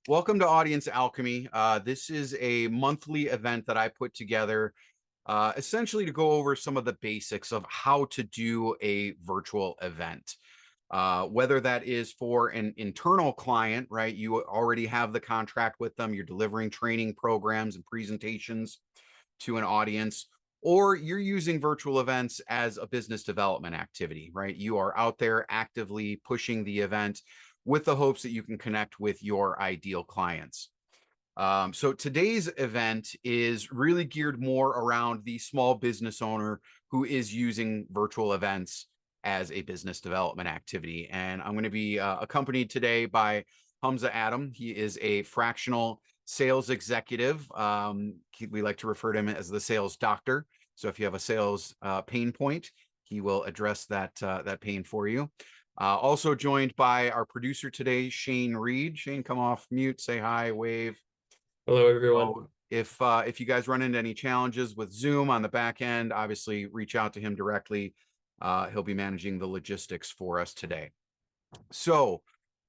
Welcome to Audience Alchemy. This is a monthly event that I put together essentially to go over some of the basics of how to do a virtual event. Whether that is for an internal client, right? You already have the contract with them, you're delivering training programs and presentations to an audience, or you're using virtual events as a business development activity, right? You are out there actively pushing the event with the hopes that you can connect with your ideal clients. So today's event is really geared more around the small business owner who is using virtual events as a business development activity. And I'm going to be accompanied today by Humza Adam. He is a fractional sales executive. We like to refer to him as the sales doctor. So if you have a sales pain point, he will address that pain for you. Also joined by our producer today, Shane Reed. Shane, come off mute, say hi, wave. Hello, everyone. So if you guys run into any challenges with Zoom on the back end, obviously reach out to him directly. He'll be managing the logistics for us today. So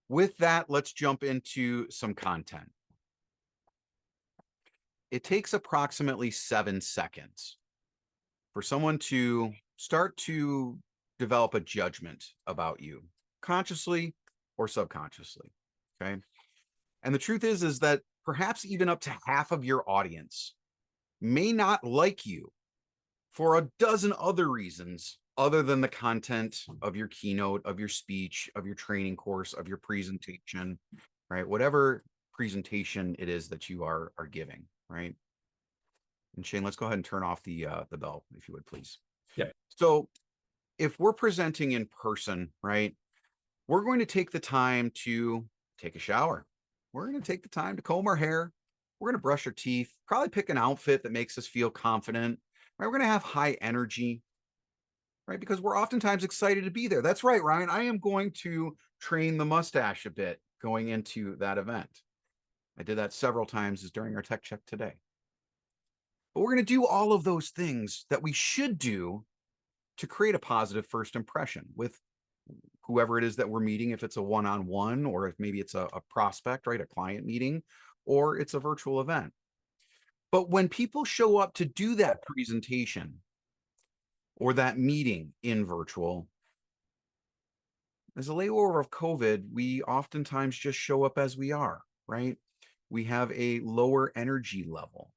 with that, let's jump into some content. It takes approximately 7 seconds for someone to start to develop a judgment about you, consciously or subconsciously. Okay. And the truth is that perhaps even up to half of your audience may not like you for a dozen other reasons other than the content of your keynote, of your speech, of your training course, of your presentation, right? Whatever presentation it is that you are giving, right? And Shane, let's go ahead and turn off the bell, if you would, please. Yep. So if we're presenting in person, right, we're going to take the time to take a shower. We're going to take the time to comb our hair. We're going to brush our teeth, probably pick an outfit that makes us feel confident, right? We're going to have high energy, right? Because we're oftentimes excited to be there. That's right, Ryan. I am going to train the mustache a bit going into that event. I did that several times during our tech check today. But we're going to do all of those things that we should do to create a positive first impression with whoever it is that we're meeting, if it's a one-on-one or if maybe it's a prospect, right? A client meeting, or it's a virtual event. But when people show up to do that presentation or that meeting in virtual, as a layover of COVID, we oftentimes just show up as we are, right? We have a lower energy level.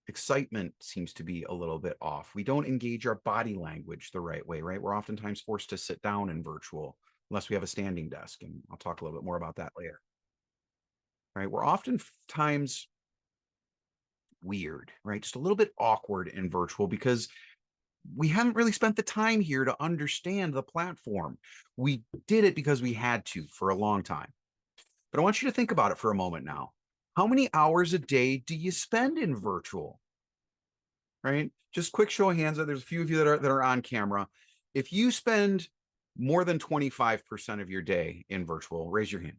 Excitement seems to be a little bit off. We don't engage our body language the right way, right? We're oftentimes forced to sit down in virtual unless we have a standing desk. And I'll talk a little bit more about that later, right? We're oftentimes weird, right? Just a little bit awkward in virtual because we haven't really spent the time here to understand the platform. We did it because we had to for a long time. But I want you to think about it for a moment now. How many hours a day do you spend in virtual? Right? Just quick show of hands. There's a few of you that are on camera. If you spend more than 25% of your day in virtual, raise your hand.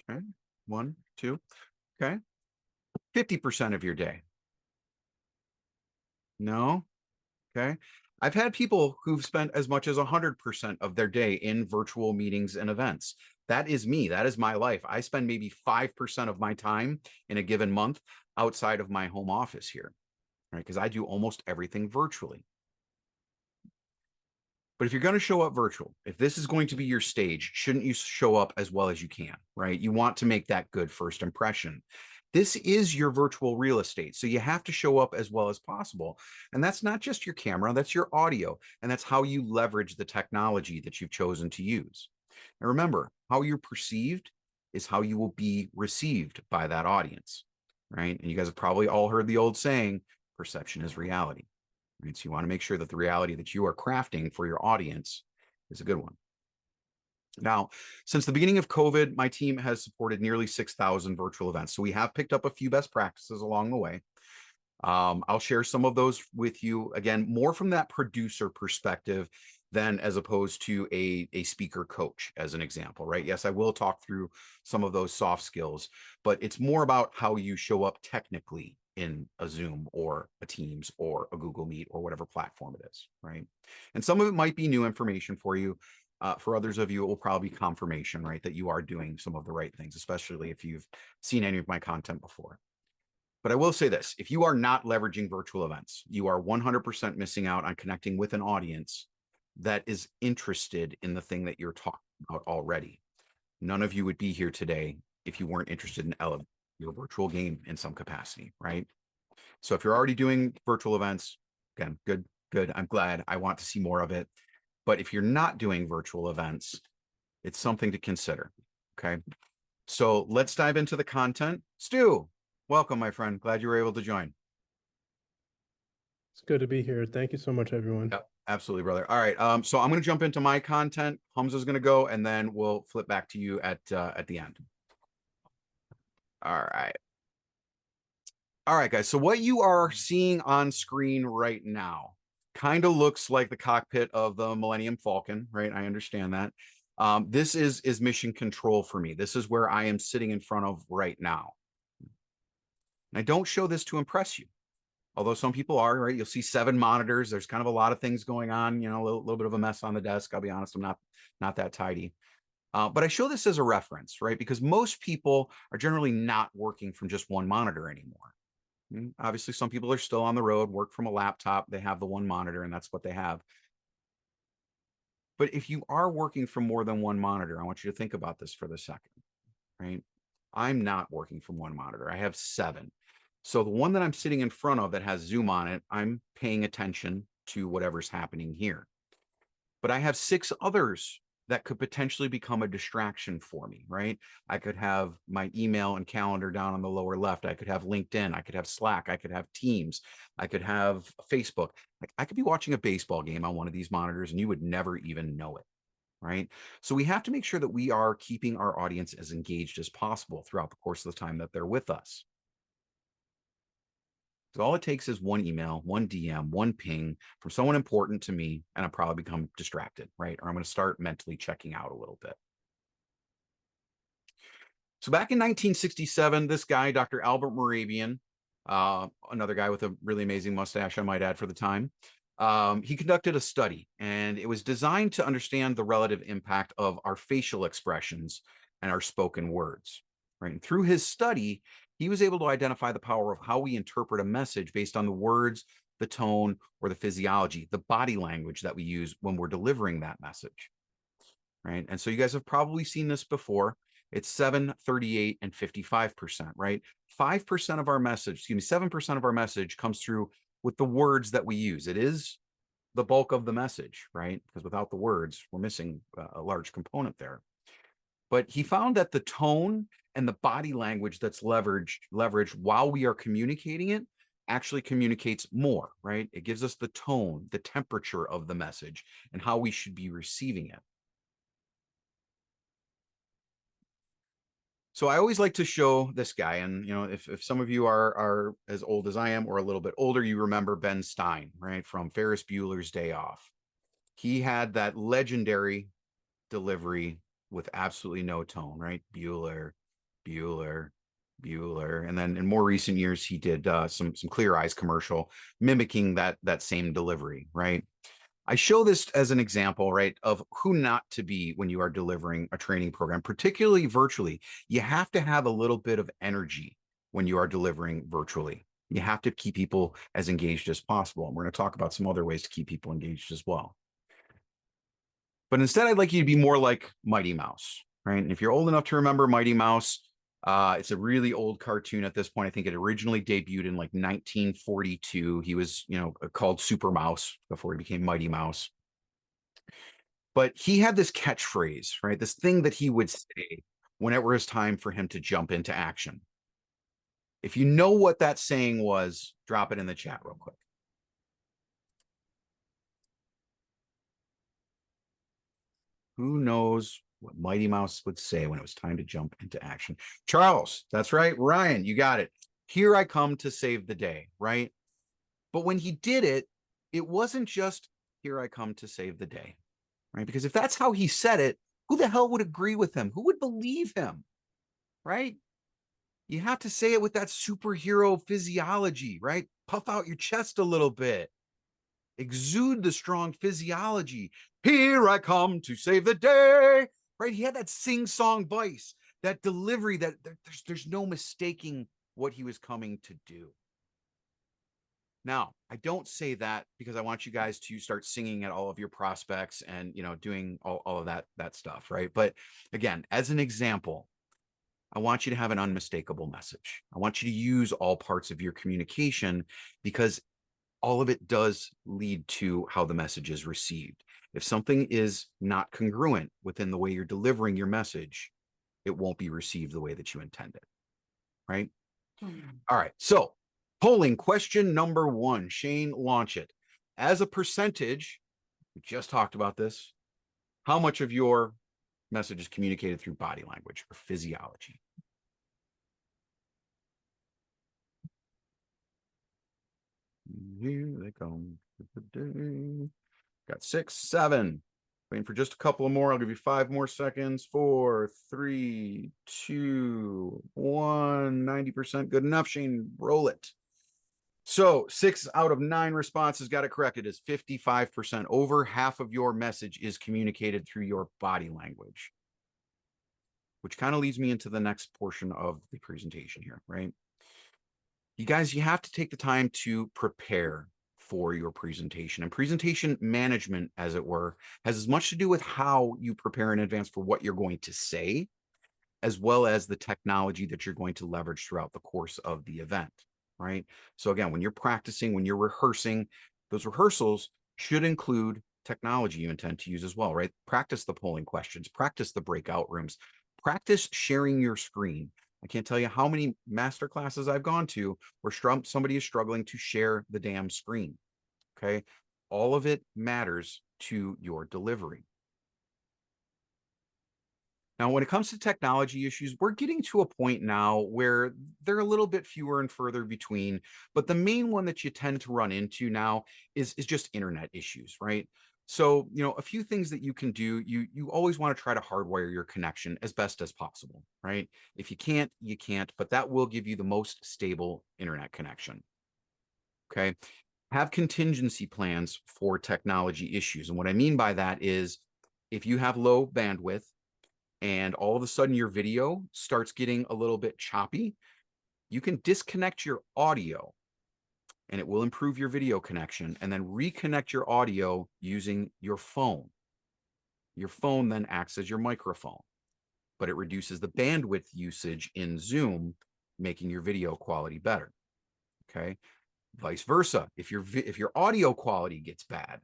Okay. 1, 2. Okay. 50% of your day. No. Okay. I've had people who've spent as much as 100% of their day in virtual meetings and events. That is me. That is my life. I spend maybe 5% of my time in a given month outside of my home office here, right? Because I do almost everything virtually. But if you're going to show up virtual, if this is going to be your stage, shouldn't you show up as well as you can, right? You want to make that good first impression. This is your virtual real estate. So you have to show up as well as possible. And that's not just your camera, that's your audio. And that's how you leverage the technology that you've chosen to use. And remember, how you're perceived is how you will be received by that audience, right? And you guys have probably all heard the old saying, perception is reality. Right? So you want to make sure that the reality that you are crafting for your audience is a good one. Now, since the beginning of COVID, my team has supported nearly 6,000 virtual events. So we have picked up a few best practices along the way. I'll share some of those with you, again, more from that producer perspective than as opposed to a speaker coach, as an example, right? Yes, I will talk through some of those soft skills, but it's more about how you show up technically in a Zoom or a Teams or a Google Meet or whatever platform it is, right? And some of it might be new information for you. For others of you, it will probably be confirmation, right, that you are doing some of the right things, especially if you've seen any of my content before. But I will say this, if you are not leveraging virtual events, you are 100% missing out on connecting with an audience that is interested in the thing that you're talking about already. None of you would be here today if you weren't interested in elevating your virtual game in some capacity, right? So if you're already doing virtual events, again, good. I'm glad. I want to see more of it. But if you're not doing virtual events, it's something to consider. Okay. So let's dive into the content. Stu, welcome, my friend. Glad you were able to join. It's good to be here. Thank you so much, everyone. Yep, absolutely, brother. All right. So I'm going to jump into my content. Humza's going to go, and then we'll flip back to you at the end. All right. All right, guys. So what you are seeing on screen right now kind of looks like the cockpit of the Millennium Falcon, right? I understand that. This is mission control for me. This is where I am sitting in front of right now. And I don't show this to impress you, although some people are, right? You'll see 7 monitors. There's kind of a lot of things going on, you know, a little bit of a mess on the desk. I'll be honest, I'm not that tidy. But I show this as a reference, right? Because most people are generally not working from just one monitor anymore. Obviously, some people are still on the road, work from a laptop. They have the one monitor, and that's what they have. But if you are working from more than one monitor, I want you to think about this for the second, right? I'm not working from one monitor. I have 7. So the one that I'm sitting in front of that has Zoom on it, I'm paying attention to whatever's happening here. But I have 6 others that could potentially become a distraction for me, right? I could have my email and calendar down on the lower left. I could have LinkedIn. I could have Slack. I could have Teams. I could have Facebook. Like I could be watching a baseball game on one of these monitors and you would never even know it, right? So we have to make sure that we are keeping our audience as engaged as possible throughout the course of the time that they're with us. So all it takes is one email, one DM, one ping from someone important to me, and I'll probably become distracted, right? Or I'm going to start mentally checking out a little bit. So back in 1967, this guy, Dr. Albert Moravian, another guy with a really amazing mustache, I might add, for the time, he conducted a study, and it was designed to understand the relative impact of our facial expressions and our spoken words, right? And through his study, he was able to identify the power of how we interpret a message based on the words, the tone, or the physiology, the body language that we use when we're delivering that message, right? And so you guys have probably seen this before. It's 7, 38, and 55%, right? 5% of our message, 7% of our message comes through with the words that we use. It is the bulk of the message, right? Because without the words, we're missing a large component there. But he found that the tone and the body language that's leveraged while we are communicating it actually communicates more, right? It gives us the tone, the temperature of the message, and how we should be receiving it. So I always like to show this guy, and you know, if some of you are as old as I am or a little bit older, you remember Ben Stein, right, from Ferris Bueller's Day Off. He had that legendary delivery with absolutely no tone, right? Bueller, Bueller, Bueller, and then in more recent years, he did some Clear Eyes commercial mimicking that same delivery, right? I show this as an example, right, of who not to be when you are delivering a training program, particularly virtually. You have to have a little bit of energy when you are delivering virtually. You have to keep people as engaged as possible. And we're going to talk about some other ways to keep people engaged as well. But instead, I'd like you to be more like Mighty Mouse, right? And if you're old enough to remember Mighty Mouse, it's a really old cartoon at this point. I think it originally debuted in like 1942. He was, you know, called Super Mouse before he became Mighty Mouse. But he had this catchphrase, right? This thing that he would say whenever it was time for him to jump into action. If you know what that saying was, drop it in the chat real quick. Who knows what Mighty Mouse would say when it was time to jump into action? Charles, that's right. Ryan, you got it. Here I come to save the day, right? But when he did it, it wasn't just here I come to save the day, right? Because if that's how he said it, who the hell would agree with him? Who would believe him, right? You have to say it with that superhero physiology, right? Puff out your chest a little bit. exude the strong physiology. Here I come to save the day, right? He had that sing-song voice, that delivery, that there's no mistaking what he was coming to do. Now, I don't say that because I want you guys to start singing at all of your prospects and, you know, doing all of that stuff, right? But again, as an example, I want you to have an unmistakable message. I want you to use all parts of your communication because all of it does lead to how the message is received. If something is not congruent within the way you're delivering your message, it won't be received the way that you intended, right? All right. So polling question number 1, Shane, launch it. As a percentage, we just talked about this. How much of your message is communicated through body language or physiology? Here they come. Got 6, 7. Waiting for just a couple of more. I'll give you 5 more seconds. 4, 3, 2, 1. 90% good enough. Shane, roll it. So 6 out of 9 responses got it correct. It is 55%. Over half of your message is communicated through your body language, which kind of leads me into the next portion of the presentation here, right? You guys, you have to take the time to prepare for your presentation, and presentation management, as it were, has as much to do with how you prepare in advance for what you're going to say, as well as the technology that you're going to leverage throughout the course of the event, right? So again, when you're practicing, when you're rehearsing, those rehearsals should include technology you intend to use as well, right? Practice the polling questions, practice the breakout rooms, practice sharing your screen. I can't tell you how many master classes I've gone to where somebody is struggling to share the damn screen, okay? All of it matters to your delivery. Now, when it comes to technology issues, we're getting to a point now where they're a little bit fewer and further between, but the main one that you tend to run into now is just internet issues, right? So, you know, a few things that you can do, you always want to try to hardwire your connection as best as possible, right? If you can't, you can't, but that will give you the most stable internet connection. Okay. Have contingency plans for technology issues. And what I mean by that is if you have low bandwidth, and all of a sudden your video starts getting a little bit choppy, you can disconnect your audio and it will improve your video connection, and then reconnect your audio using your phone. Your phone then acts as your microphone, but it reduces the bandwidth usage in Zoom, making your video quality better. Okay. Vice versa. If your audio quality gets bad,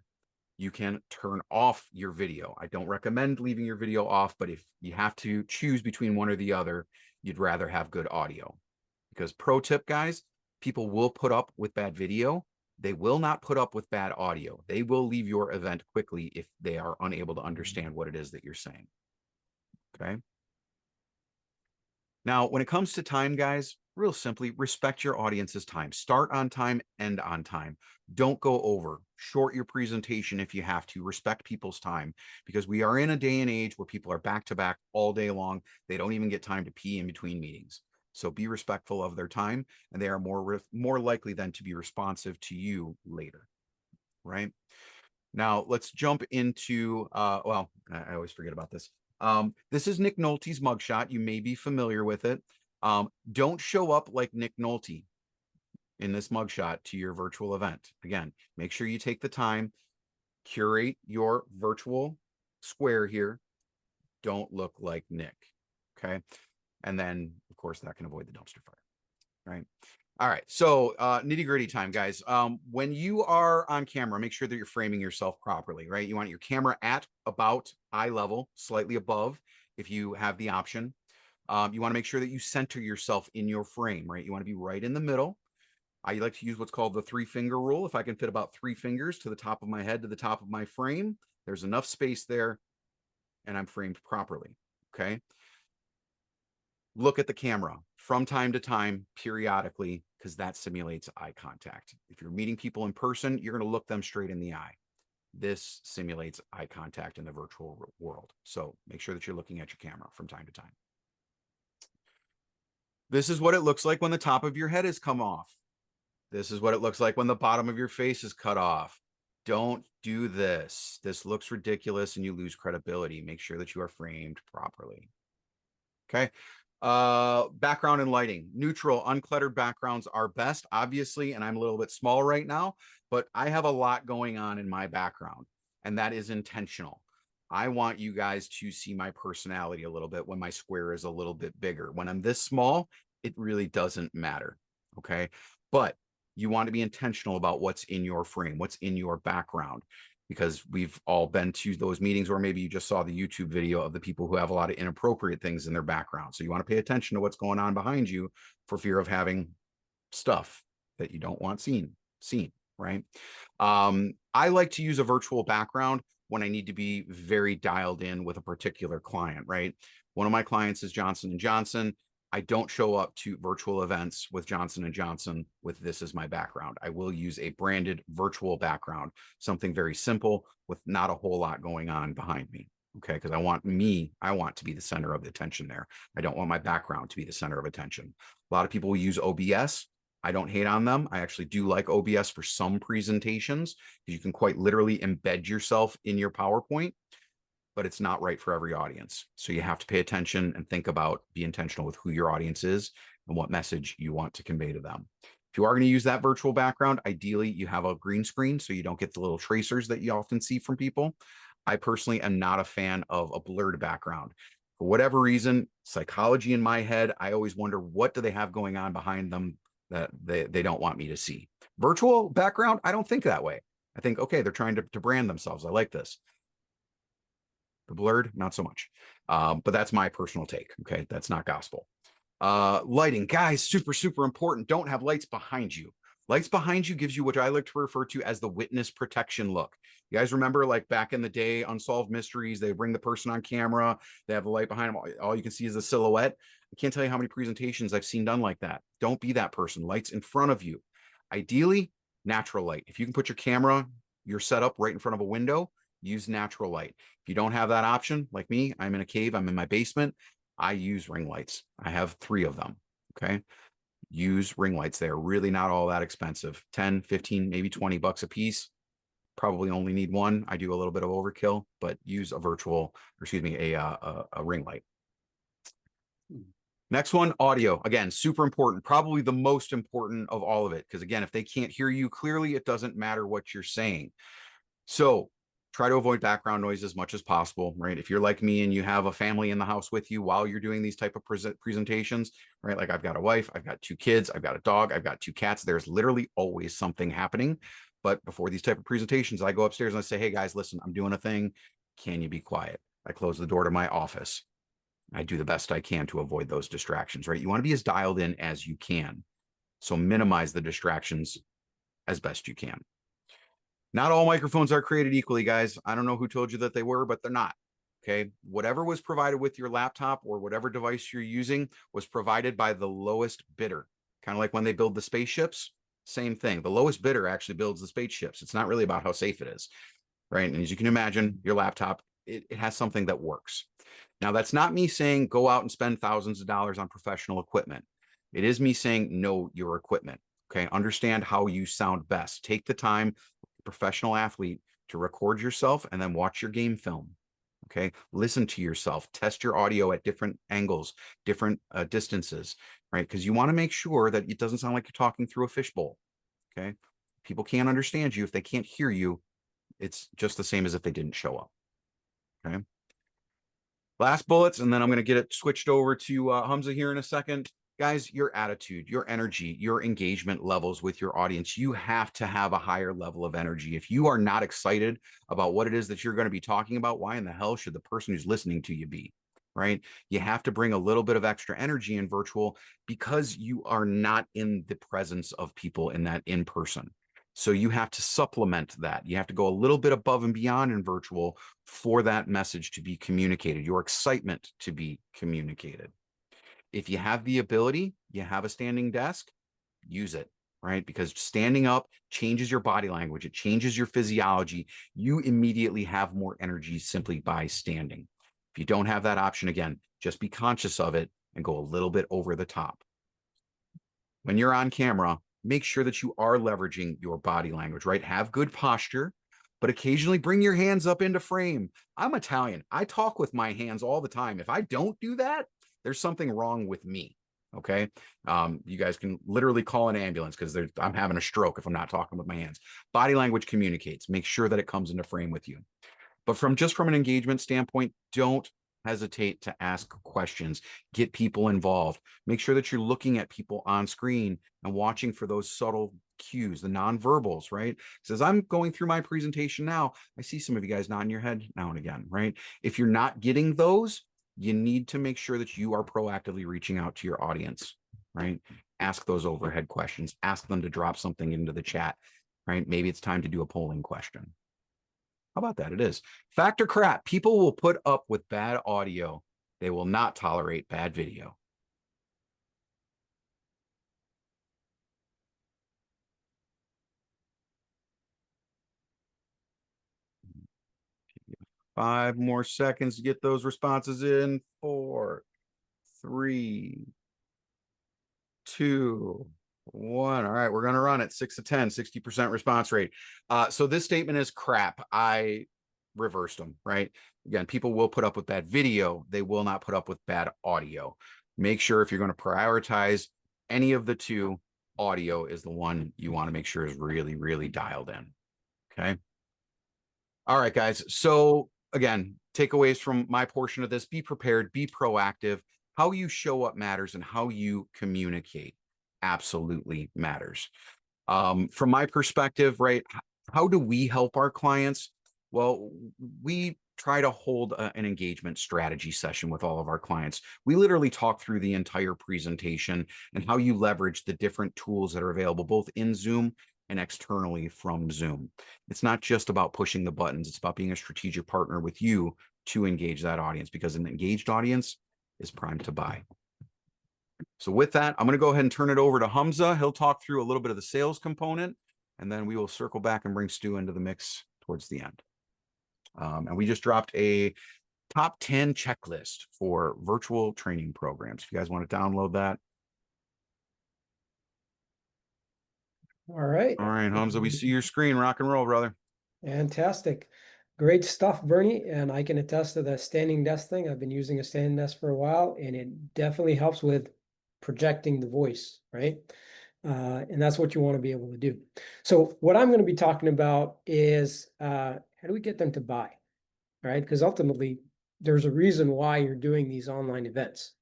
you can turn off your video. I don't recommend leaving your video off, but if you have to choose between one or the other, you'd rather have good audio. Because pro tip, guys, people will put up with bad video. They will not put up with bad audio. They will leave your event quickly if they are unable to understand what it is that you're saying. Okay. Now, when it comes to time, guys, real simply, respect your audience's time. Start on time, end on time. Don't go over. Short your presentation if you have to. Respect people's time, because we are in a day and age where people are back to back all day long. They don't even get time to pee in between meetings. So be respectful of their time, and they are more likely than to be responsive to you later, right? Now, let's jump into, well, I always forget about this. This is Nick Nolte's mugshot. You may be familiar with it. Don't show up like Nick Nolte in this mugshot to your virtual event. Again, make sure you take the time, curate your virtual square here. Don't look like Nick, okay? And then, of course, that can avoid the dumpster fire, right? All right, so nitty gritty time, guys. When you are on camera, make sure that you're framing yourself properly, right? You want your camera at about eye level, slightly above if you have the option. You want to make sure that you center yourself in your frame, right? You want to be right in the middle. I like to use what's called the 3-finger rule. If I can fit about 3 fingers to the top of my head to the top of my frame, there's enough space there and I'm framed properly, okay? Look at the camera from time to time, periodically, because that simulates eye contact. If you're meeting people in person, you're going to look them straight in the eye. This simulates eye contact in the virtual world. So make sure that you're looking at your camera from time to time. This is what it looks like when the top of your head has come off. This is what it looks like when the bottom of your face is cut off. Don't do this. This looks ridiculous and you lose credibility. Make sure that you are framed properly. Okay. Background and lighting. Neutral, uncluttered backgrounds are best, obviously, and I'm a little bit small right now, but I have a lot going on in my background, and that is intentional. I want you guys to see my personality a little bit when my square is a little bit bigger. When I'm this small, it really doesn't matter. Okay. But you want to be intentional about what's in your frame, what's in your background, because we've all been to those meetings, or maybe you just saw the YouTube video of the people who have a lot of inappropriate things in their background. So you want to pay attention to what's going on behind you for fear of having stuff that you don't want seen, right? I like to use a virtual background when I need to be very dialed in with a particular client, right? One of my clients is Johnson & Johnson. I don't show up to virtual events with Johnson & Johnson with this as my background. I will use a branded virtual background, something very simple with not a whole lot going on behind me. Okay, because I want to be the center of the attention there. I don't want my background to be the center of attention. A lot of people use OBS. I don't hate on them. I actually do like OBS for some presentations because you can quite literally embed yourself in your PowerPoint, but it's not right for every audience. So you have to pay attention and think about, be intentional with who your audience is and what message you want to convey to them. If you are going to use that virtual background, ideally you have a green screen so you don't get the little tracers that you often see from people. I personally am not a fan of a blurred background. For whatever reason, psychology in my head, I always wonder, what do they have going on behind them that they don't want me to see? Virtual background, I don't think that way. I think, okay, they're trying to brand themselves. I like this. The blurred, not so much. But that's my personal take. Okay, that's not gospel. Lighting, guys, super important. Don't have lights behind you. Lights behind you gives you what I like to refer to as the witness protection look. You guys remember, like back in the day, Unsolved Mysteries, they bring the person on camera, they have the light behind them, all you can see is the silhouette. I can't tell you how many presentations I've seen done like that. Don't be that person. Lights in front of you. Ideally, natural light. If you can put your camera, your setup right in front of a window, use natural light. If you don't have that option, like me, I'm in a cave, I'm in my basement, I use ring lights. I have 3 of them. Okay. Use ring lights. They're really not all that expensive. 10, 15, maybe 20 bucks a piece. Probably only need one. I do a little bit of overkill, but use a ring light. Next one, audio. Again, super important. Probably the most important of all of it. Because again, if they can't hear you clearly, it doesn't matter what you're saying. So try to avoid background noise as much as possible, right? If you're like me and you have a family in the house with you while you're doing these type of presentations, right? Like I've got a wife, I've got 2 kids, I've got a dog, I've got 2 cats. There's literally always something happening. But before these type of presentations, I go upstairs and I say, hey guys, listen, I'm doing a thing. Can you be quiet? I close the door to my office. I do the best I can to avoid those distractions, right? You want to be as dialed in as you can. So minimize the distractions as best you can. Not all microphones are created equally, guys. I don't know who told you that they were, but they're not. Okay. Whatever was provided with your laptop or whatever device you're using was provided by the lowest bidder. Kind of like when they build the spaceships, same thing. The lowest bidder actually builds the spaceships. It's not really about how safe it is, right? And as you can imagine, your laptop, it has something that works. Now, that's not me saying go out and spend thousands of dollars on professional equipment. It is me saying know your equipment. Okay. Understand how you sound best. Take the time, professional athlete, to record yourself and then watch your game film. Okay. Listen to yourself, test your audio at different angles, different distances, right? Because you want to make sure that it doesn't sound like you're talking through a fishbowl. Okay. People can't understand you. If they can't hear you, it's just the same as if they didn't show up. Okay. Last bullets, and then I'm going to get it switched over to Humza here in a second. Guys, your attitude, your energy, your engagement levels with your audience, you have to have a higher level of energy. If you are not excited about what it is that you're going to be talking about, why in the hell should the person who's listening to you be, right? You have to bring a little bit of extra energy in virtual because you are not in the presence of people in that in person. So you have to supplement that. You have to go a little bit above and beyond in virtual for that message to be communicated, your excitement to be communicated. If you have the ability, you have a standing desk, use it, right? Because standing up changes your body language. It changes your physiology. You immediately have more energy simply by standing. If you don't have that option, again, just be conscious of it and go a little bit over the top. When you're on camera, make sure that you are leveraging your body language, right? Have good posture. but occasionally bring your hands up into frame. I'm Italian. I talk with my hands all the time. If I don't do that, there's something wrong with me. Okay. You guys can literally call an ambulance because I'm having a stroke if I'm not talking with my hands. Body language communicates. Make sure that it comes into frame with you. But from an engagement standpoint, don't hesitate to ask questions. Get people involved. Make sure that you're looking at people on screen and watching for those subtle cues, the nonverbals, right? Because as I'm going through my presentation now, I see some of you guys nodding your head now and again, right? If you're not getting those, you need to make sure that you are proactively reaching out to your audience, right? Ask those overhead questions. Ask them to drop something into the chat, right? Maybe it's time to do a polling question. How about that? It is. Fact or crap? People will put up with bad audio. They will not tolerate bad video. Five more seconds to get those responses in. 4, 3, 2, 1. All right, we're going to run it. 6 to 10, 60% response rate. So this statement is crap. I reversed them, right? Again, people will put up with bad video. They will not put up with bad audio. Make sure if you're going to prioritize any of the two, audio is the one you want to make sure is really, really dialed in. Okay. All right, guys. So again, takeaways from my portion of this: be prepared, be proactive. How you show up matters, and how you communicate absolutely matters. From my perspective, right, how do we help our clients? Well, we try to hold an engagement strategy session with all of our clients. We literally talk through the entire presentation and how you leverage the different tools that are available both in Zoom and externally from Zoom. It's not just about pushing the buttons. It's about being a strategic partner with you to engage that audience, because an engaged audience is primed to buy. So with that, I'm going to go ahead and turn it over to Humza. He'll talk through a little bit of the sales component, and then we will circle back and bring Stu into the mix towards the end. And we just dropped a top 10 checklist for virtual training programs. If you guys want to download that. All right. All right, Humza, we see your screen. Rock and roll, brother. Fantastic. Great stuff, Bernie. And I can attest to the standing desk thing. I've been using a standing desk for a while, and it definitely helps with projecting the voice, right? And that's what you want to be able to do. So what I'm going to be talking about is how do we get them to buy, right? Because ultimately, there's a reason why you're doing these online events,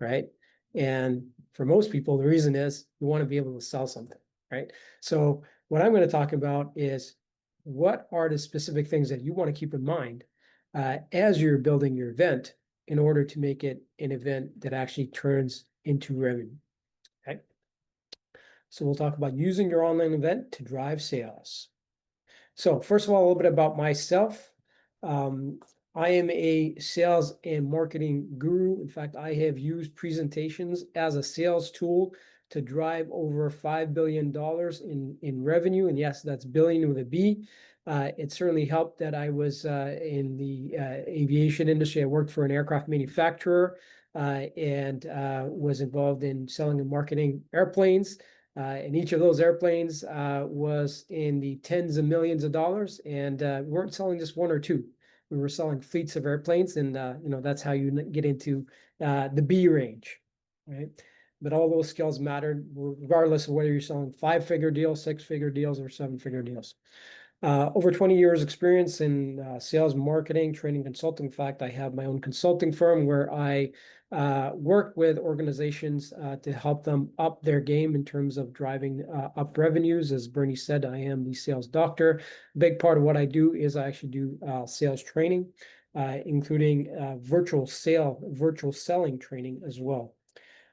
right? And for most people, the reason is you want to be able to sell something, right? So what I'm going to talk about is what are the specific things that you want to keep in mind as you're building your event in order to make it an event that actually turns into revenue, okay? So we'll talk about using your online event to drive sales. So first of all, a little bit about myself. I am a sales and marketing guru. In fact, I have used presentations as a sales tool to drive over $5 billion in revenue. And yes, that's billion with a B. It certainly helped that I was in the aviation industry. I worked for an aircraft manufacturer and was involved in selling and marketing airplanes. And each of those airplanes was in the tens of millions of dollars. And we weren't selling just one or two. We were selling fleets of airplanes, and that's how you get into the B range, right? But all those skills mattered, regardless of whether you're selling 5-figure deals, 6-figure deals, or 7-figure deals. Over 20 years experience in sales, marketing, training, consulting. In fact, I have my own consulting firm where I work with organizations to help them up their game in terms of driving up revenues. As Bernie said, I am the sales doctor. A big part of what I do is I actually do sales training, including virtual selling training as well.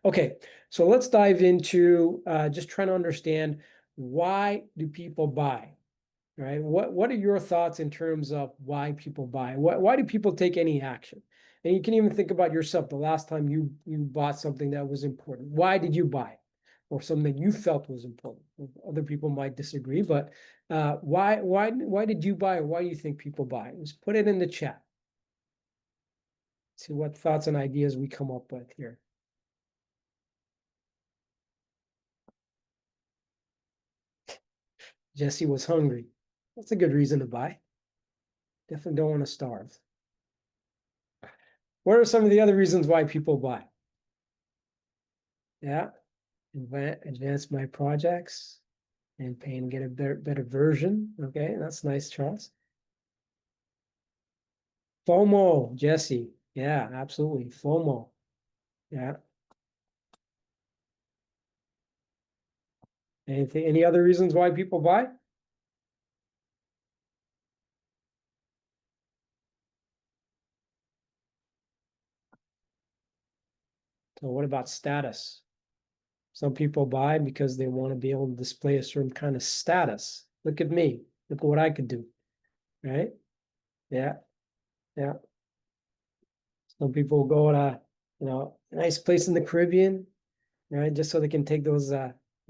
Okay, so let's dive into just trying to understand, why do people buy? Right? What are your thoughts in terms of why people buy? Why do people take any action? And you can even think about yourself, the last time you bought something that was important. Why did you buy it? Or something you felt was important? Other people might disagree, but why did you buy, or why do you think people buy? Just put it in the chat. See what thoughts and ideas we come up with here. Jesse was hungry. That's a good reason to buy. Definitely don't want to starve. What are some of the other reasons why people buy? Yeah, advance my projects and pay and get a better version. Okay, that's nice, Charles. FOMO, Jesse. Yeah, absolutely. FOMO. Yeah. Any other reasons why people buy? So what about status? Some people buy because they want to be able to display a certain kind of status. Look at me. Look at what I could do. Right? Yeah. Yeah. Some people go to, a nice place in the Caribbean, right? Just so they can take those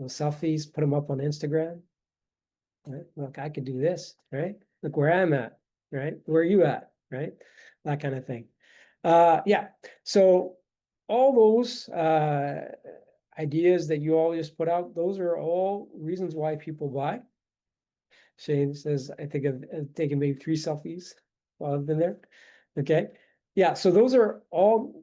selfies, put them up on Instagram. Right? Look, I could do this, right? Look where I'm at, right? Where are you at, right? That kind of thing. Yeah. So all those ideas that you all just put out, those are all reasons why people buy. Shane says, I think I've taken maybe 3 selfies while I've been there. Okay. Yeah. So those are all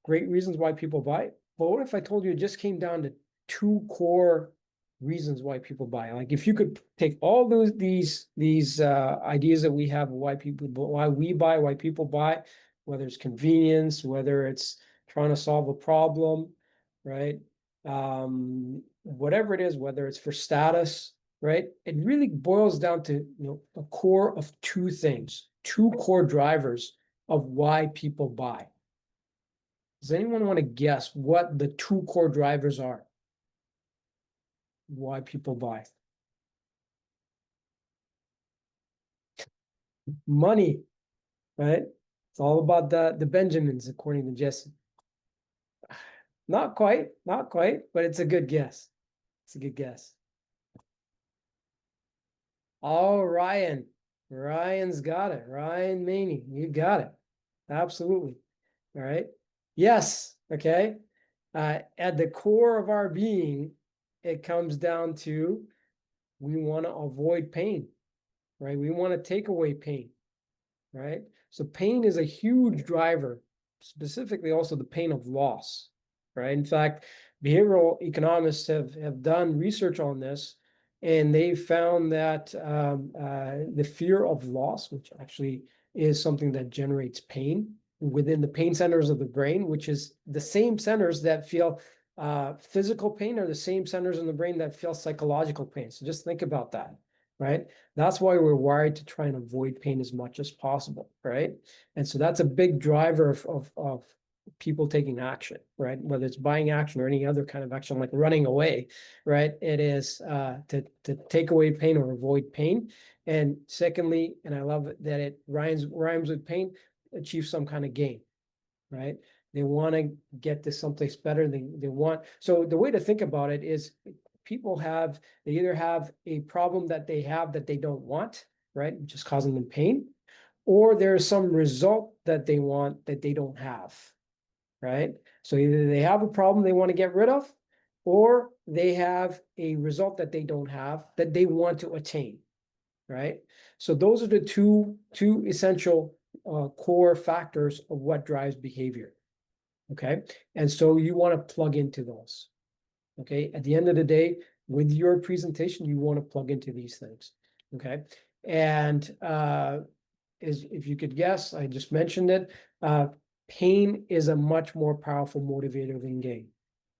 great reasons why people buy. But what if I told you it just came down to 2 core reasons why people buy? Like if you could take all these ideas that we have of why we buy, why people buy, whether it's convenience, whether it's trying to solve a problem, right? Whatever it is, whether it's for status, right? It really boils down to a core of 2 things, 2 core drivers of why people buy. Does anyone want to guess what the 2 core drivers are? Why people buy? Money, right? It's all about the Benjamins, according to Jesse. Not quite, but it's a good guess. It's a good guess. Oh, Ryan. Ryan's got it. Ryan Maney, you got it. Absolutely. All right. Yes. Okay. At the core of our being, it comes down to we want to avoid pain, right? We want to take away pain, right? So pain is a huge driver, specifically also the pain of loss, right? In fact, behavioral economists have done research on this, and they found that the fear of loss, which actually is something that generates pain within the pain centers of the brain, which is the same centers that feel physical pain, are the same centers in the brain that feel psychological pain. So just think about that, right? That's why we're wired to try and avoid pain as much as possible, right? And so that's a big driver of people taking action, right? Whether it's buying action or any other kind of action like running away, right? It is to take away pain or avoid pain. And secondly, and I love it that it rhymes with pain, achieve some kind of gain, right? They want to get to someplace better. They want, so the way to think about it is people they either have a problem that they have that they don't want, right? Which is causing them pain, or there's some result that they want that they don't have, right? So either they have a problem they want to get rid of, or they have a result that they don't have that they want to attain, right? So those are the two essential core factors of what drives behavior. Okay. And so you want to plug into those. Okay. At the end of the day, with your presentation, you want to plug into these things. Okay. And if you could guess, I just mentioned it, pain is a much more powerful motivator than gain,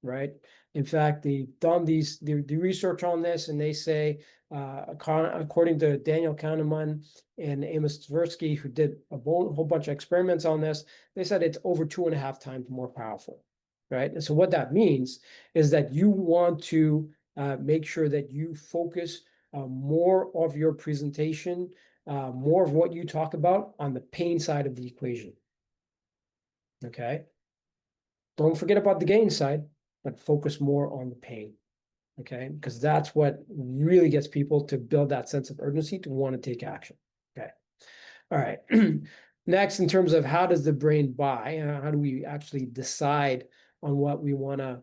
right? In fact, they've done the research on this, and they say, according to Daniel Kahneman and Amos Tversky, who did a whole bunch of experiments on this, they said it's over 2.5 times more powerful, right? And so what that means is that you want to make sure that you focus more of your presentation, more of what you talk about on the pain side of the equation. Okay. Don't forget about the gain side, but focus more on the pain. Okay. Because that's what really gets people to build that sense of urgency to want to take action. Okay. All right. Next, in terms of how does the brain buy, how do we actually decide on what we want to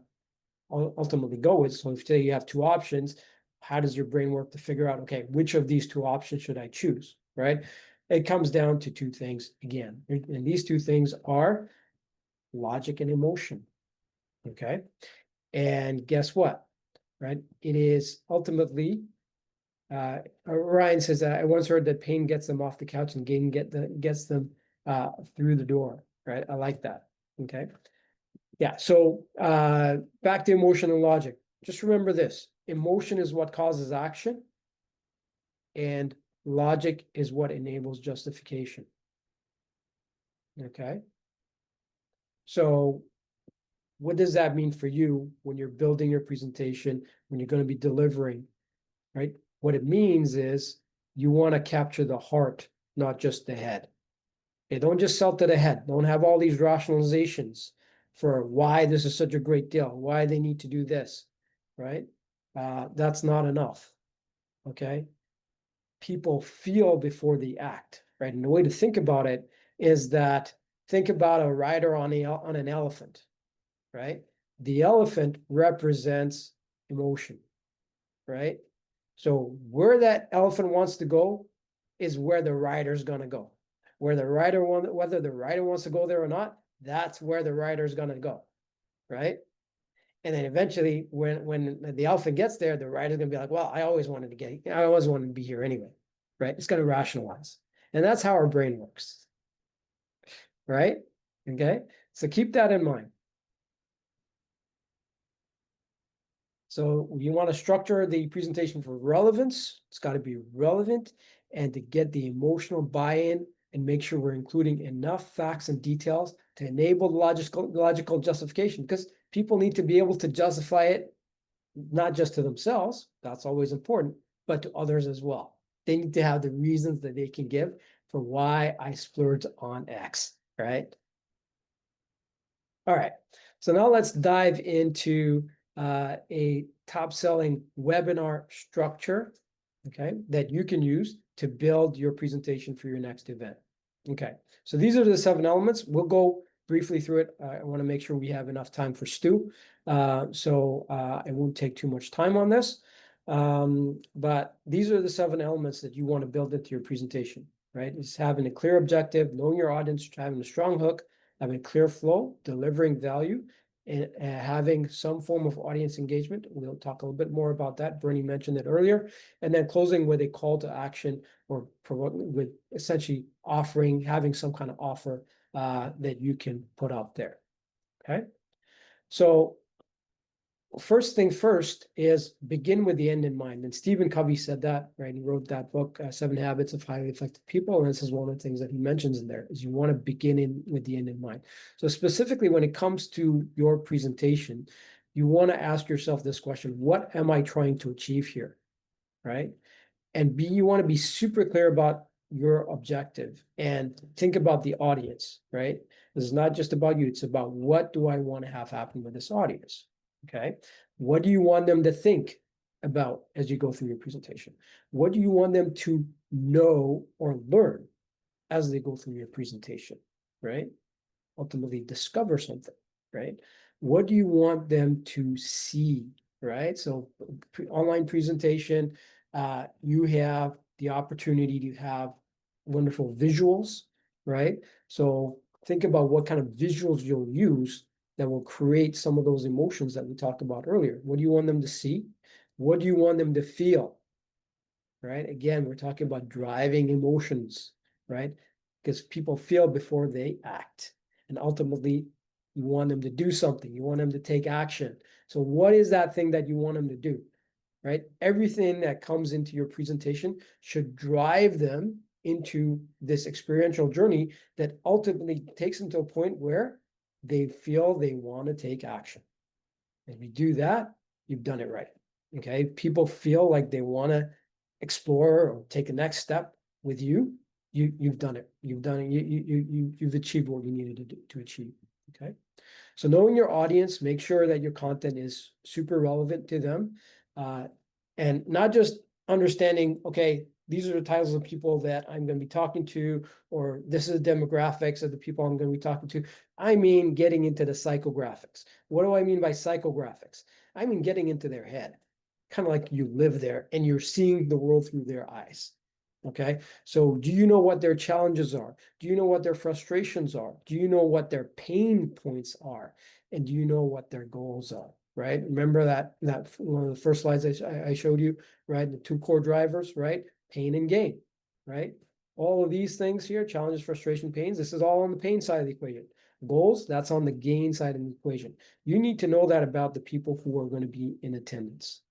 ultimately go with? So if say you have 2 options, how does your brain work to figure out, okay, which of these 2 options should I choose, right? it comes down to two things again. And these two things are logic and emotion. Okay. And guess what? Right? It is ultimately, Ryan says, I once heard that pain gets them off the couch and gain gets them through the door. Right? I like that. Okay. Yeah. So back to emotion and logic. Just remember this: emotion is what causes action, and logic is what enables justification. Okay. So what does that mean for you when you're building your presentation, when you're going to be delivering, right? What it means is you want to capture the heart, not just the head. Okay, don't just sell to the head. Don't have all these rationalizations for why this is such a great deal, why they need to do this, right? That's not enough. Okay. People feel before they act, right? And the way to think about it is that think about a rider on an elephant, right? The elephant represents emotion, right? So where that elephant wants to go is where the rider's gonna go. Whether the rider wants to go there or not, that's where the rider's gonna go, right? And then eventually, when the elephant gets there, the rider's gonna be like, "Well, I always wanted to be here anyway," right? It's gonna rationalize, and that's how our brain works, right? Okay, so keep that in mind. So you want to structure the presentation for relevance. It's got to be relevant, and to get the emotional buy-in and make sure we're including enough facts and details to enable the logical justification, because people need to be able to justify it, not just to themselves, that's always important, but to others as well. They need to have the reasons that they can give for why I splurged on X, right? All right, so now let's dive into a top-selling webinar structure, okay, that you can use to build your presentation for your next event. Okay, so these are the 7 elements. We'll go briefly through it. I want to make sure we have enough time for Stu, so I won't take too much time on this. But these are the 7 elements that you want to build into your presentation, right? It's having a clear objective, knowing your audience, having a strong hook, having a clear flow, delivering value, and having some form of audience engagement. We'll talk a little bit more about that. Bernie mentioned it earlier. And then closing with a call to action, or with essentially having some kind of offer that you can put out there. Okay. So first thing first is begin with the end in mind. And Stephen Covey said that, right? He wrote that book, 7 Habits of Highly Effective People. And this is one of the things that he mentions in there, is you want to begin with the end in mind. So specifically when it comes to your presentation, you want to ask yourself this question: what am I trying to achieve here, right? And B, you want to be super clear about your objective and think about the audience, right? This is not just about you. It's about, what do I want to have happen with this audience? Okay. What do you want them to think about as you go through your presentation? What do you want them to know or learn as they go through your presentation, right? Ultimately discover something, right? What do you want them to see, right? So online presentation, you have the opportunity to have wonderful visuals, right? So think about what kind of visuals you'll use that will create some of those emotions that we talked about earlier. What do you want them to see? What do you want them to feel? Right? Again, we're talking about driving emotions, right? Because people feel before they act. And ultimately, you want them to do something. You want them to take action. So what is that thing that you want them to do, right? Everything that comes into your presentation should drive them into this experiential journey that ultimately takes them to a point where they feel they want to take action. If you do that, you've done it right. Okay. People feel like they want to explore or take a next step with you. You've done it. You've done it. You've achieved what you needed to achieve. Okay. So knowing your audience, make sure that your content is super relevant to them. And not just understanding, okay, these are the titles of people that I'm going to be talking to, or this is the demographics of the people I'm going to be talking to. I mean, getting into the psychographics. What do I mean by psychographics? I mean, getting into their head, kind of like you live there and you're seeing the world through their eyes, Okay, so do you know what their challenges are? Do you know what their frustrations are? Do you know what their pain points are? And do you know what their goals are? Right? Remember that one of the first slides I showed you, right? The two core drivers, right? Pain and gain, right? All of these things here, challenges, frustration, pains, this is all on the pain side of the equation. Goals, that's on the gain side of the equation. You need to know that about the people who are going to be in attendance.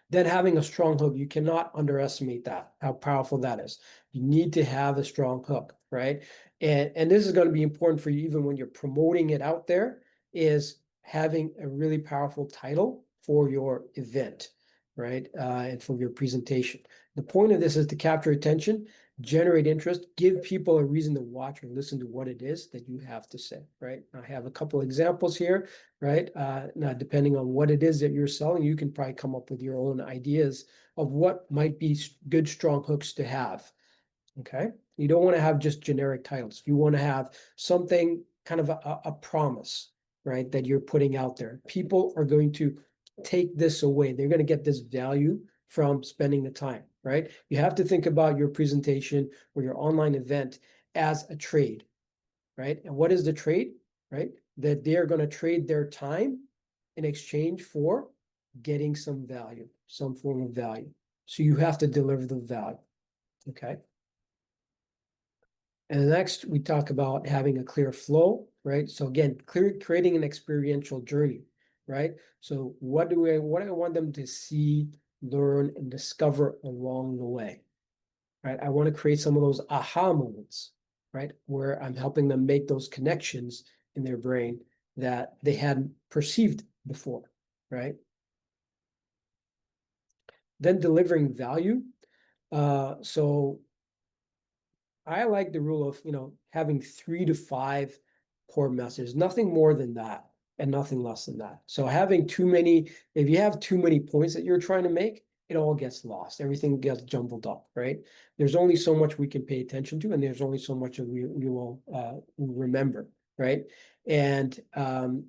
Then having a strong hook, you cannot underestimate that, how powerful that is. You need to have a strong hook, right? And this is going to be important for you even when you're promoting it out there, is having a really powerful title for your event, right? And for your presentation. The point of this is to capture attention, generate interest, give people a reason to watch or listen to what it is that you have to say, right? I have a couple examples here, right? Now, depending on what it is that you're selling, you can probably come up with your own ideas of what might be good, strong hooks to have, okay? You don't want to have just generic titles. You want to have something, kind of a promise, right, that you're putting out there. People are going to take this away. They're going to get this value from spending the time, right? You have to think about your presentation or your online event as a trade, right? And what is the trade, right? That they're going to trade their time in exchange for getting some value, some form of value. So you have to deliver the value, okay? And next, we talk about having a clear flow, right? So again, creating an experiential journey, right? So what do I want them to see, learn, and discover along the way, right? I want to create some of those aha moments, right? Where I'm helping them make those connections in their brain that they hadn't perceived before, right? Then delivering value. So I like the rule of, having 3 to 5 core messages, nothing more than that and nothing less than that. So having too many, if you have too many points that you're trying to make, it all gets lost. Everything gets jumbled up, right? There's only so much we can pay attention to, and there's only so much that we will remember, right? And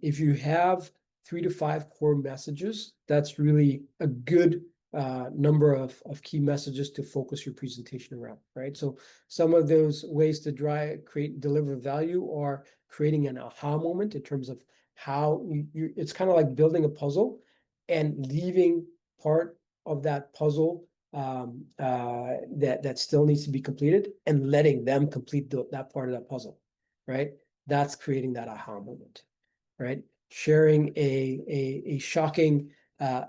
if you have 3 to 5 core messages, that's really a good number of key messages to focus your presentation around, right? So some of those ways to deliver value are creating an aha moment in terms of how it's kind of like building a puzzle and leaving part of that puzzle that still needs to be completed and letting them complete that part of that puzzle, right? That's creating that aha moment, right? Sharing a shocking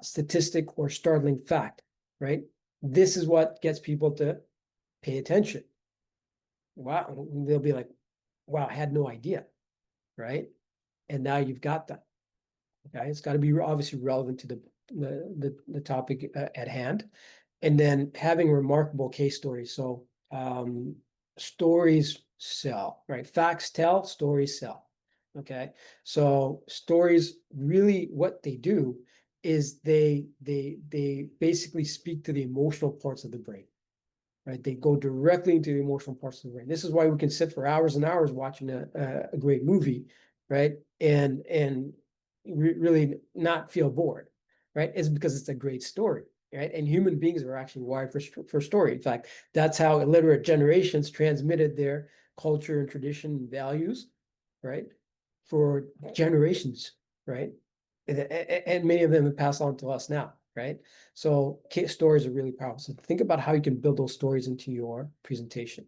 statistic or startling fact, right? This is what gets people to pay attention. Wow, they'll be like, wow, I had no idea, right? And now you've got that. Okay, it's got to be obviously relevant to the topic at hand, and then having remarkable case stories. So stories sell, right? Facts tell, stories sell. Okay, so stories really what they do is they basically speak to the emotional parts of the brain, right? They go directly into the emotional parts of the brain. This is why we can sit for hours and hours watching a great movie, right? And really not feel bored, right? It's because it's a great story, right? And human beings are actually wired for story. In fact, that's how illiterate generations transmitted their culture and tradition and values, right? For generations, right? And many of them have passed on to us now, right? So stories are really powerful. So think about how you can build those stories into your presentation.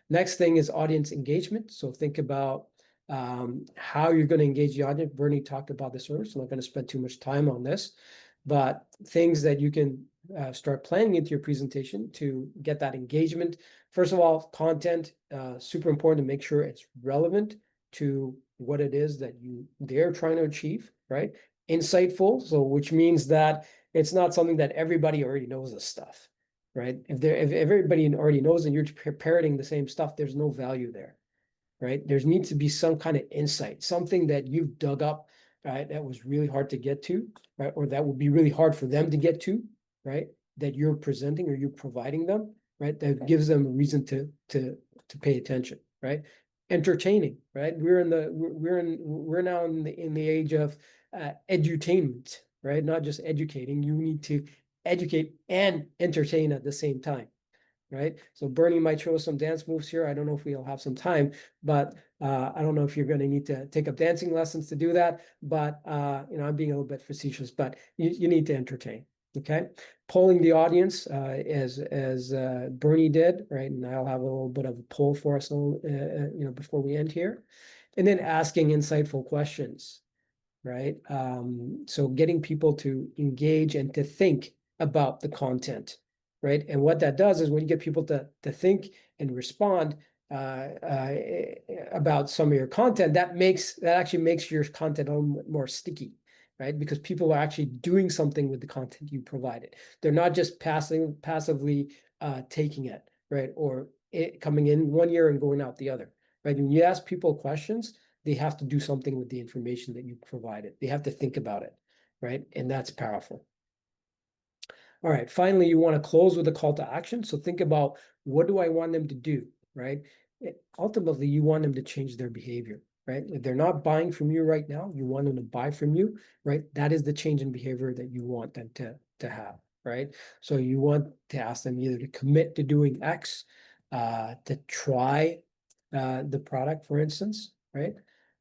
Next thing is audience engagement. So think about how you're going to engage the audience. Bernie talked about this earlier, so I'm not going to spend too much time on this, but things that you can start planning into your presentation to get that engagement. First of all, content, super important to make sure it's relevant to what it is that they're trying to achieve, right? Insightful, so which means that it's not something that everybody already knows this stuff, right? If everybody already knows and you're parroting the same stuff, there's no value there, right? There needs to be some kind of insight, something that you've dug up, right? That was really hard to get to, right? Or that would be really hard for them to get to, right? That you're presenting or you're providing them, right? That gives them a reason to pay attention, right? Entertaining, right? We're now in the age of edutainment, right? Not just educating. You need to educate and entertain at the same time. right? So Bernie might show us some dance moves here. I don't know if we'll have some time, but I don't know if you're going to need to take up dancing lessons to do that. But I'm being a little bit facetious, but you need to entertain. Okay, polling the audience as Bernie did, right? And I'll have a little bit of a poll for us, before we end here, and then asking insightful questions, right? So getting people to engage and to think about the content, right? And what that does is when you get people to think and respond about some of your content, that actually makes your content a little more sticky, right? Because people are actually doing something with the content you provided. They're not just passively taking it, right? Or it coming in one year and going out the other, right? When you ask people questions, they have to do something with the information that you provided. They have to think about it, right? And that's powerful. All right, finally, you want to close with a call to action. So think about, what do I want them to do, right? Ultimately, you want them to change their behavior, right? If they're not buying from you right now, you want them to buy from you, right? That is the change in behavior that you want them to have, right? So you want to ask them either to commit to doing X, to try the product, for instance, right?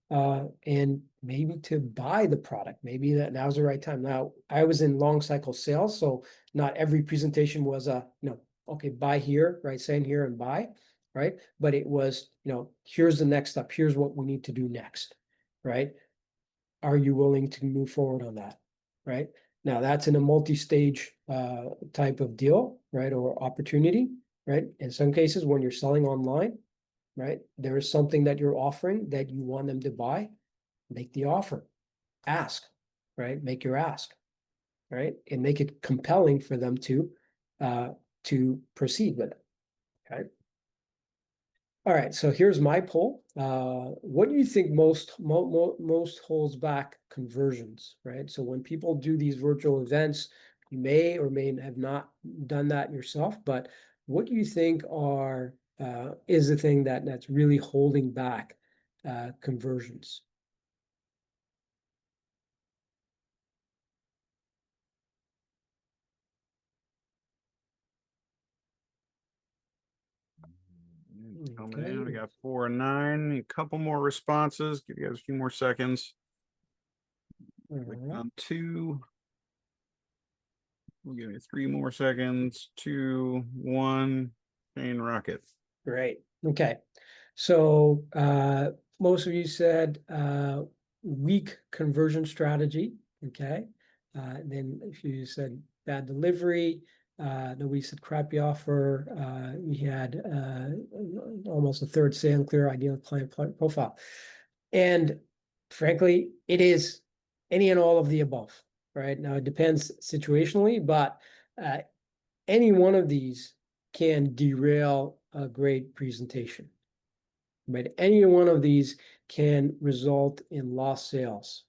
And maybe to buy the product. Maybe that now's the right time. Now, I was in long cycle sales, so not every presentation was okay, buy here, right? Sign here and buy, right? But it was, here's the next step. Here's what we need to do next, right? Are you willing to move forward on that, right? Now, that's in a multi-stage type of deal, right? Or opportunity, right? In some cases, when you're selling online, right? There is something that you're offering that you want them to buy, make the offer, ask, right? Make your ask, right? And make it compelling for them to proceed with it, okay? All right, so here's my poll. What do you think most holds back conversions, right? So when people do these virtual events, you may or may have not done that yourself, but what do you think is the thing that's really holding back conversions? Coming in, we Okay. got 4 and 9. A couple more responses. Give you guys a few more seconds. Click All right. on 2. We'll give you 3 more seconds. 2, 1. Chain rocket. Great. Okay. So most of you said weak conversion strategy. Okay. Then if you said bad delivery, nobody said crappy offer. We had almost a third say unclear ideal client profile. And frankly, it is any and all of the above, right? Now it depends situationally, but any one of these can derail a great presentation, right? Any one of these can result in lost sales,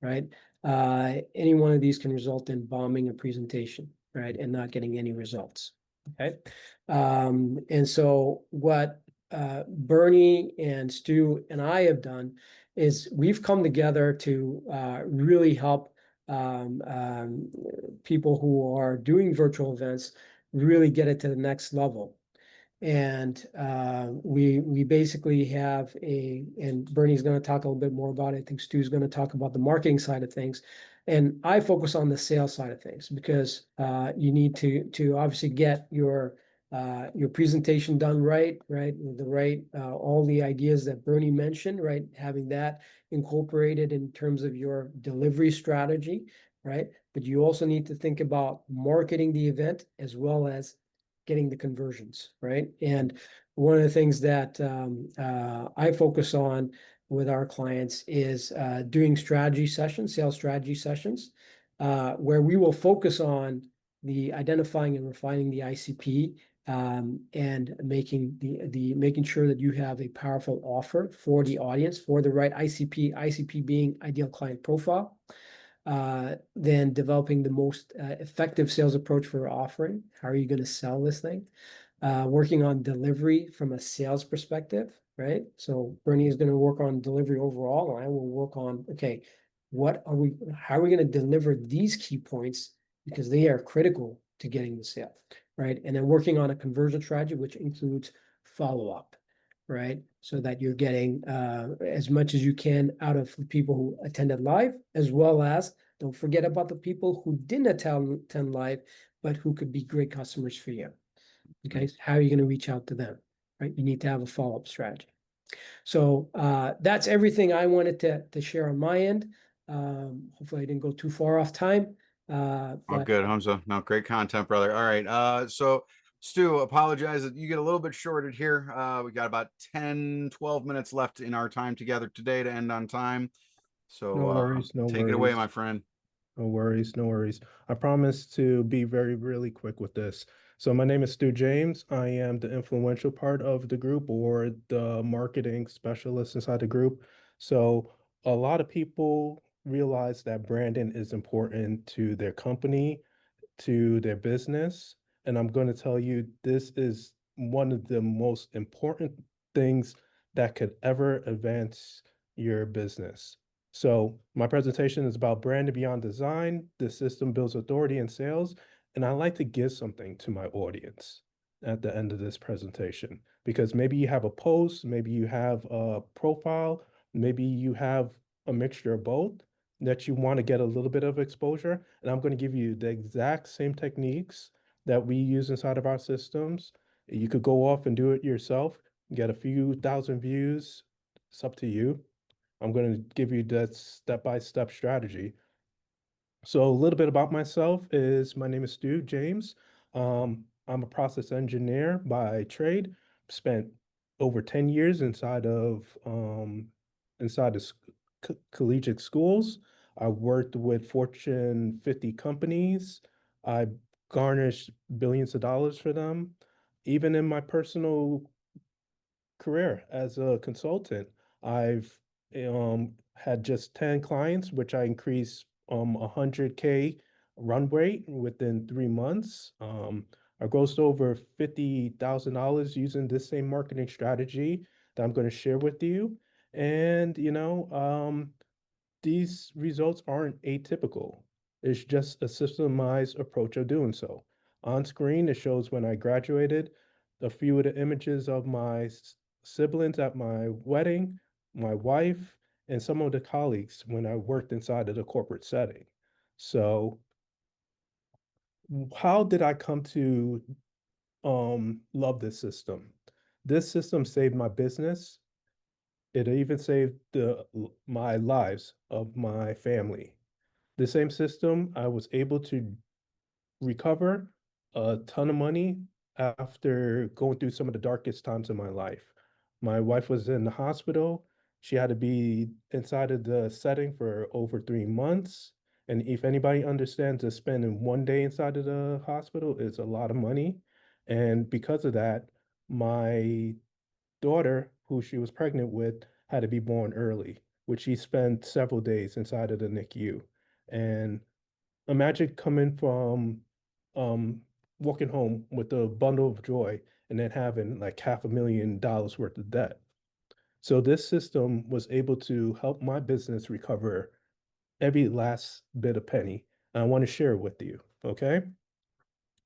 right? Any one of these can result in bombing a presentation, right? And not getting any results, okay? And so what Bernie and Stu and I have done is we've come together to really help people who are doing virtual events really get it to the next level. And we basically have and Bernie's going to talk a little bit more about it. I think Stu's going to talk about the marketing side of things. And I focus on the sales side of things because you need to obviously get your presentation done right, with the right, all the ideas that Bernie mentioned, right? Having that incorporated in terms of your delivery strategy, right? But you also need to think about marketing the event as well as getting the conversions, right? And one of the things that I focus on with our clients is doing strategy sessions, sales strategy sessions, where we will focus on the identifying and refining the ICP and making sure that you have a powerful offer for the audience for the right ICP being ideal client profile. Then developing the most effective sales approach for offering. How are you going to sell this thing? Working on delivery from a sales perspective, right? So Bernie is going to work on delivery overall, and I will work on, okay, how are we going to deliver these key points because they are critical to getting the sale, right? And then working on a conversion strategy, which includes follow-up, right? So that you're getting as much as you can out of the people who attended live, as well as don't forget about the people who didn't attend live, but who could be great customers for you. Okay, so how are you going to reach out to them, right? You need to have a follow-up strategy. So that's everything I wanted to share on my end. Hopefully I didn't go too far off time. Oh, But good, Humza. No, great content, brother. All right. So Stu, apologize that you get a little bit shorted here. We got about 10, 12 minutes left in our time together today to end on time. So No worries, no take it away, worries. my friend. No worries, no worries. I promise to be really quick with this. So my name is Stu James. I am the influential part of the group or the marketing specialist inside the group. So a lot of people realize that branding is important to their company, to their business. And I'm going to tell you, this is one of the most important things that could ever advance your business. So my presentation is about branding beyond design. The system builds authority in sales. And I like to give something to my audience at the end of this presentation, because maybe you have a post, maybe you have a profile, maybe you have a mixture of both that you want to get a little bit of exposure. And I'm going to give you the exact same techniques that we use inside of our systems. You could go off and do it yourself, get a few thousand views. It's up to you. I'm going to give you that step-by-step strategy. So a little bit about myself is my name is Stu James. I'm a process engineer by trade. Spent over 10 years inside of collegiate schools. I worked with Fortune 50 companies. I garnished billions of dollars for them. Even in my personal career as a consultant, I've had just 10 clients, which I increased 100K run rate within 3 months. I grossed over $50,000 using this same marketing strategy that I'm going to share with you. And these results aren't atypical. It's just a systemized approach of doing so. On screen, it shows when I graduated, a few of the images of my siblings at my wedding, my wife, and some of the colleagues when I worked inside of the corporate setting. So, how did I come to love this system? This system saved my business. It even saved my lives of my family. The same system, I was able to recover a ton of money after going through some of the darkest times in my life. My wife was in the hospital. She had to be inside of the setting for over 3 months. And if anybody understands that spending one day inside of the hospital is a lot of money. And because of that, my daughter, who she was pregnant with, had to be born early, which she spent several days inside of the NICU. And imagine coming from um, walking home with a bundle of joy and then having like $500,000 worth of debt. So this system was able to help my business recover every last bit of penny. And I want to share it with you. Okay.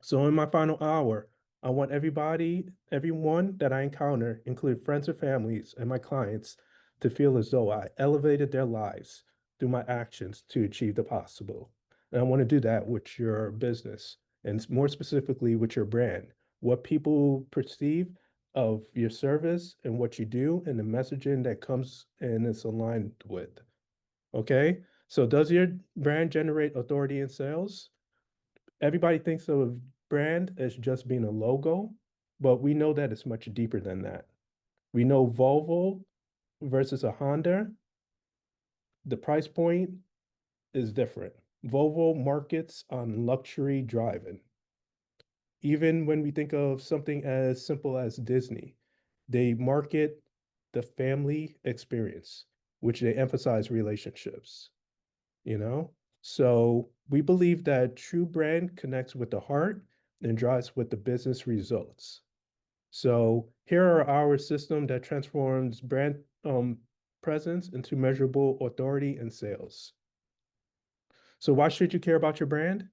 So in my final hour, I want everyone that I encounter, including friends and families and my clients, to feel as though I elevated their lives through my actions to achieve the possible. And I want to do that with your business and more specifically with your brand. What people perceive of your service and what you do and the messaging that comes and is aligned with. Okay. So does your brand generate authority in sales? Everybody thinks of brand as just being a logo, but we know that it's much deeper than that. We know Volvo versus a Honda, the price point is different. Volvo markets on luxury driving. Even when we think of something as simple as Disney, they market the family experience, which they emphasize relationships, you know? So we believe that true brand connects with the heart and drives with the business results. So here are our system that transforms brand presence into measurable authority and sales. So why should you care about your brand?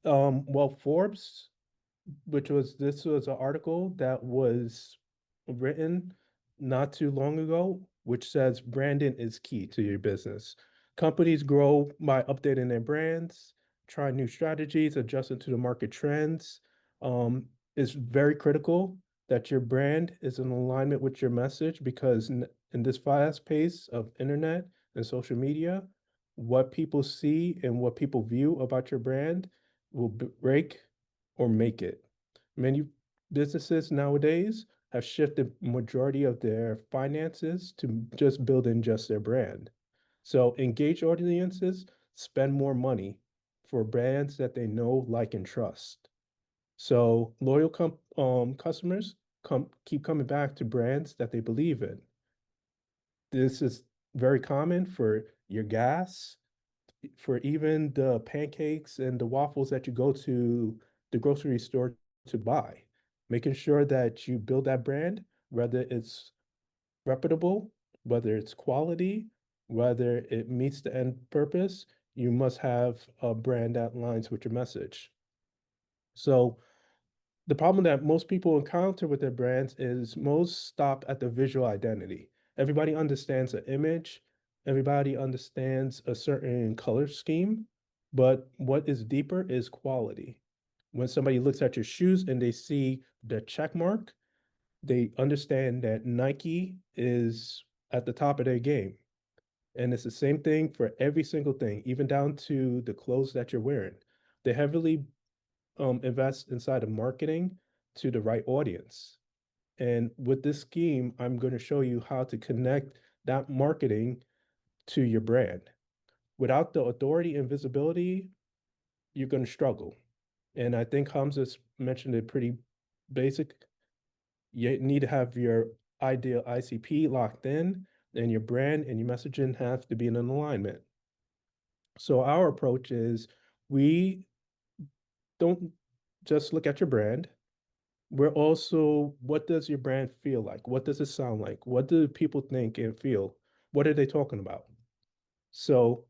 Well, Forbes this was an article that was written not too long ago, which says branding is key to your business. Companies grow by updating their brands, trying new strategies, adjusting to the market trends. It's very critical that your brand is in alignment with your message because in this fast pace of internet and social media, what people see and what people view about your brand will break or make it. Many businesses nowadays have shifted majority of their finances to just building just their brand. So engage audiences, spend more money for brands that they know, like, and trust. So loyal customers keep coming back to brands that they believe in. This is very common for your gas, for even the pancakes and the waffles that you go to the grocery store to buy, making sure that you build that brand, whether it's reputable, whether it's quality, whether it meets the end purpose, you must have a brand that aligns with your message. So the problem that most people encounter with their brands is most stop at the visual identity. Everybody understands the image, everybody understands a certain color scheme, but what is deeper is quality. When somebody looks at your shoes and they see the check mark, they understand that Nike is at the top of their game. And it's the same thing for every single thing, even down to the clothes that you're wearing. They heavily invest inside of marketing to the right audience. And with this scheme, I'm going to show you how to connect that marketing to your brand. Without the authority and visibility, you're going to struggle. And I think Hamza mentioned it pretty basic. You need to have your ideal ICP locked in, and your brand and your messaging have to be in an alignment. So our approach is we don't just look at your brand. We're also, what does your brand feel like? What does it sound like? What do people think and feel? What are they talking about? So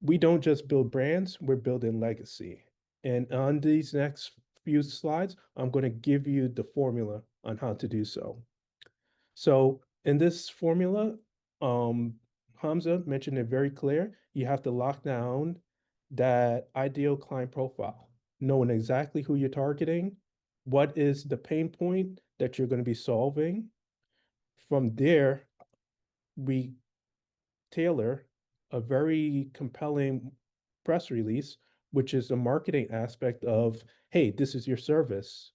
we don't just build brands, we're building legacy. And on these next few slides, I'm going to give you the formula on how to do so. So in this formula, Hamza mentioned it very clear. You have to lock down that ideal client profile, knowing exactly who you're targeting, what is the pain point that you're going to be solving. From there, we tailor a very compelling press release, which is the marketing aspect of, hey, this is your service.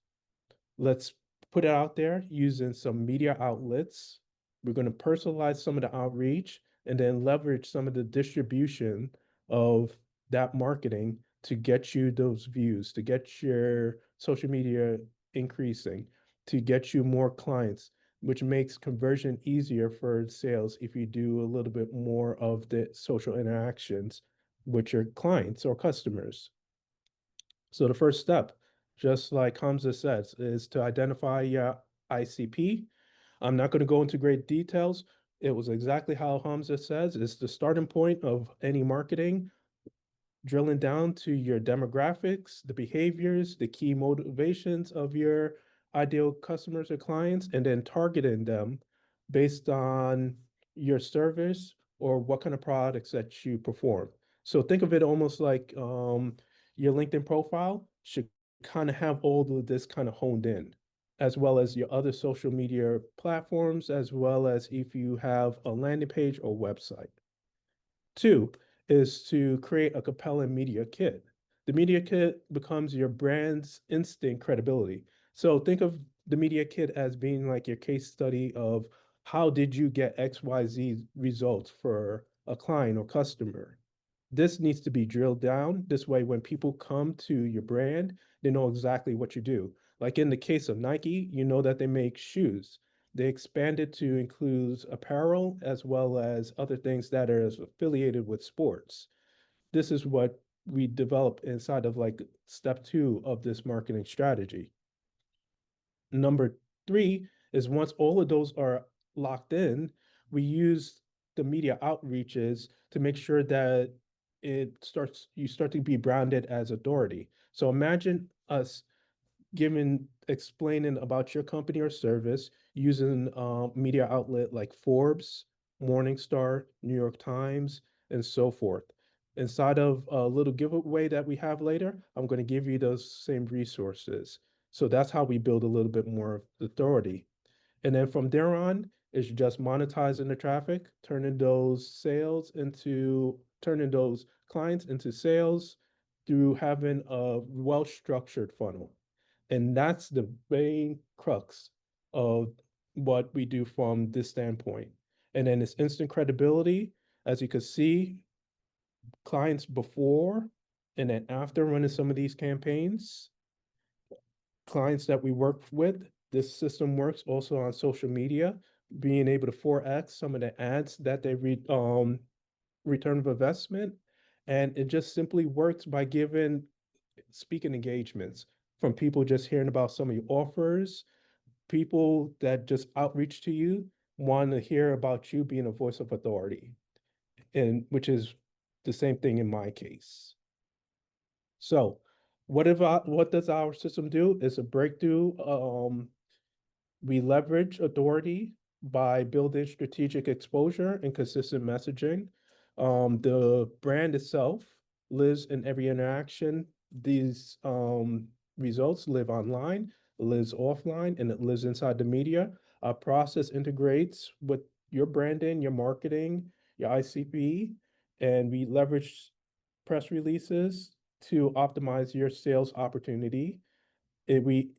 Let's put it out there using some media outlets. We're going to personalize some of the outreach and then leverage some of the distribution of that marketing to get you those views, to get your social media increasing, to get you more clients, which makes conversion easier for sales if you do a little bit more of the social interactions with your clients or customers. So the first step, just like Hamza says, is to identify your ICP. I'm not going to go into great details. It was exactly how Hamza says. It's the starting point of any marketing, drilling down to your demographics, the behaviors, the key motivations of your ideal customers or clients, and then targeting them based on your service or what kind of products that you perform. So think of it almost like your LinkedIn profile should kind of have all of this kind of honed in, as well as your other social media platforms, as well as if you have a landing page or website. Two is to create a compelling media kit. The media kit becomes your brand's instant credibility. So think of the media kit as being like your case study of how did you get XYZ results for a client or customer. This needs to be drilled down. This way, when people come to your brand, they know exactly what you do. Like in the case of Nike, you know that they make shoes. They expanded to include apparel as well as other things that are affiliated with sports. This is what we develop inside of like step 2 of this marketing strategy. Number 3 is once all of those are locked in, we use the media outreaches to make sure that you start to be branded as authority. So imagine us explaining about your company or service using media outlet like Forbes, Morningstar, New York Times, and so forth. Inside of a little giveaway that we have later, I'm going to give you those same resources. So that's how we build a little bit more authority. And then from there on, it's just monetizing the traffic, turning those clients into sales through having a well-structured funnel. And that's the main crux of what we do from this standpoint. And then it's instant credibility. As you can see, clients before and then after running some of these campaigns, clients that we work with, this system works also on social media, being able to 4x some of the ads that they return of investment. And it just simply works by giving speaking engagements from people just hearing about some of your offers, people that just outreach to you, want to hear about you being a voice of authority, and which is the same thing in my case. So what does our system do? It's a breakthrough. We leverage authority by building strategic exposure and consistent messaging. The brand itself lives in every interaction. These results live online, lives offline, and it lives inside the media. Our process integrates with your branding, your marketing, your ICP, and we leverage press releases to optimize your sales opportunity. We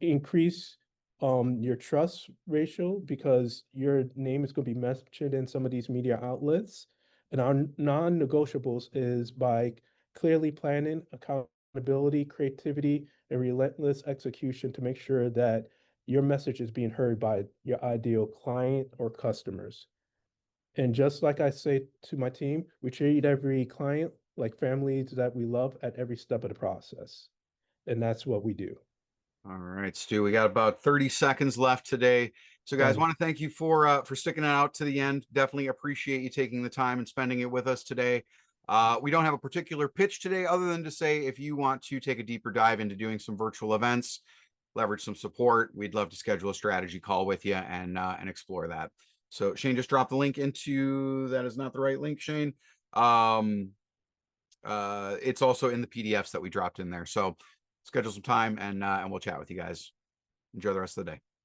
increase your trust ratio because your name is going to be mentioned in some of these media outlets. And our non-negotiables is by clearly planning, accountability, creativity, and relentless execution to make sure that your message is being heard by your ideal client or customers. And just like I say to my team, we treat every client like families that we love at every step of the process. And that's what we do. All right, Stu, we got about 30 seconds left today. So guys, want to thank you for sticking it out to the end. Definitely appreciate you taking the time and spending it with us today. We don't have a particular pitch today other than to say if you want to take a deeper dive into doing some virtual events, leverage some support, we'd love to schedule a strategy call with you and explore that. So Shane just dropped the link into, that is not the right link, Shane. It's also in the PDFs that we dropped in there. So schedule some time and we'll chat with you guys. Enjoy the rest of the day.